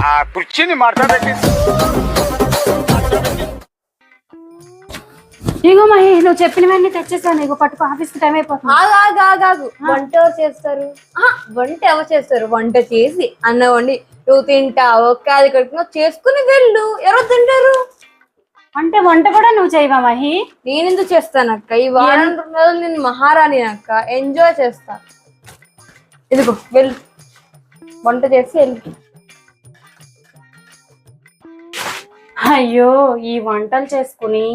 ఆ కుర్చీని మార్చబెట్టి ఇగో మహి నువ్వు చెప్పినవన్నీ తెచ్చేసాను. ఇగో పట్టుకో, ఆఫీస్ కి టైం అయిపోతుంది. ఆగు. వంట ఎవరు చేస్తారు? వంట ఎవరు చేస్తారు? వంట చేసి అన్న వండి నువ్వు తింటావు, కాదు కడుపున్నావు చేసుకుని వెళ్ళు. ఎవరో తింటారు అంటే వంట కూడా నువ్వు చేయవా మహి? నేను ఎందుకు చేస్తాను అక్క? ఈ వారం రోజులు నేను మహారాణి అక్క, ఎంజాయ్ చేస్తా. ఇదిగో వెళ్ళు, వంట చేసి వెళ్ళు. అయ్యో, ఈ వంటలు చేసుకుని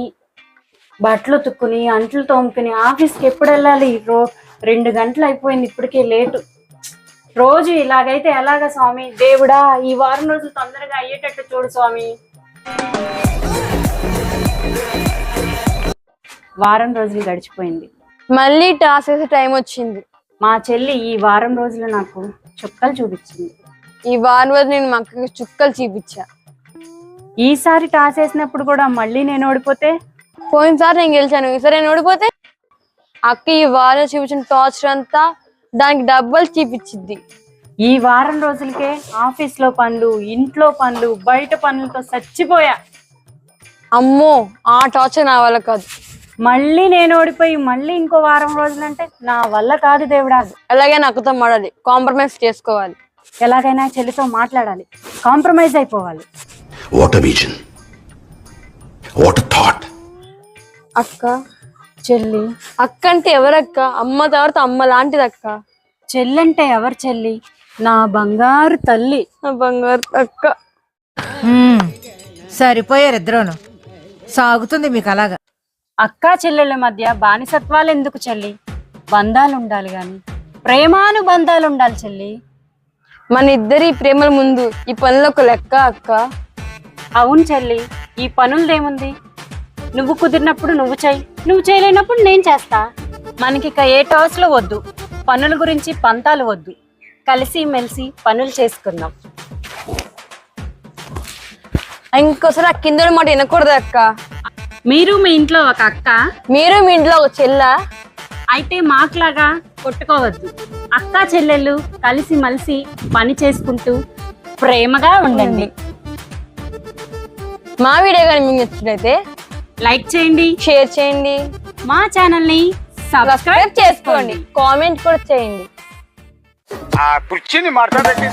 బట్టలు ఉతుక్కుని అంట్లు తోముకుని ఆఫీస్కి ఎప్పుడు వెళ్ళాలి? 2 గంటలు అయిపోయింది, ఇప్పటికే లేటు. రోజు ఇలాగైతే ఎలాగా స్వామి? దేవుడా, ఈ వారం రోజులు తొందరగా అయ్యేటట్టు చూడు స్వామి. వారం రోజులు గడిచిపోయింది, మళ్ళీ టాస్ వేసే టైం వచ్చింది. మా చెల్లి ఈ వారం రోజులు నాకు చుక్కలు చూపించింది. ఈ వారం రోజు నేను మా అక్కకి చుక్కలు చూపించా. ఈసారి టాస్ వేసినప్పుడు కూడా మళ్ళీ నేను ఓడిపోతే? పోయినసారి నేను గెలిచాను, ఈసారి నేను ఓడిపోతే? అక్క ఈ వారం చూపించిన టార్చర్ అంతా దానికి డబ్బులు చూపించింది. ఈ వారం రోజులకే ఆఫీస్ లో పనులు, ఇంట్లో పనులు, బయట పనులతో చచ్చిపోయా. అమ్మో, ఆ టార్చర్ నా వల్ల కాదు. మళ్ళీ నేను ఓడిపోయి మళ్ళీ ఇంకో వారం రోజులంటే నా వల్ల కాదు దేవుడా. ఎలాగైనా అక్కతో మాడాలి, కాంప్రమైజ్ చేసుకోవాలి. ఎలాగైనా చెల్లితో మాట్లాడాలి, కాంప్రమైజ్ అయిపోవాలి. What a vision. What a thought. అక్క, చెల్లి అక్క అంటే ఎవరక్క? అమ్మ తర్వాత అమ్మ లాంటిది అక్క. చెల్లంటే ఎవరు చెల్లి? నా బంగారు తల్లి. నా బంగారు అక్క. సరిపోయారు ఇద్దరును. సాగుతుంది మీకు అలాగా. అక్కా చెల్లెళ్ళ మధ్య బానిసత్వాలు ఎందుకు చెల్లి? బంధాలు ఉండాలి గాని ప్రేమానుబంధాలు ఉండాలి చెల్లి. మన ఇద్దరి ప్రేమల ముందు ఈ పనులు ఒక లెక్క అక్క. అవును చెల్లి, ఈ పనులదేముంది? నువ్వు కుదిరినప్పుడు నువ్వు చెయ్యి, నువ్వు చేయలేనప్పుడు నేను చేస్తా. మనకిక ఏ టాస్లు వద్దు, పనుల గురించి పంతాలు వద్దు, కలిసి మెలిసి పనులు చేసుకుందాం. ఇంకోసారి ఆ కింద మాట వినకూడదు అక్క. మీరు మీ ఇంట్లో ఒక అక్క, మీరు మీ ఇంట్లో ఒక చెల్ల అయితే మాకులాగా కొట్టుకోవద్దు. అక్క చెల్లెళ్ళు కలిసి మలిసి పని చేసుకుంటూ ప్రేమగా ఉండండి. మా వీడియో కానీ మీకు నచ్చినట్లయితే లైక్ చేయండి, షేర్ చేయండి, మా ఛానల్ ని సబ్స్క్రైబ్ చేసుకోండి, కామెంట్ కూడా చేయండి. ఆ కుర్చీని మార్చబెట్టి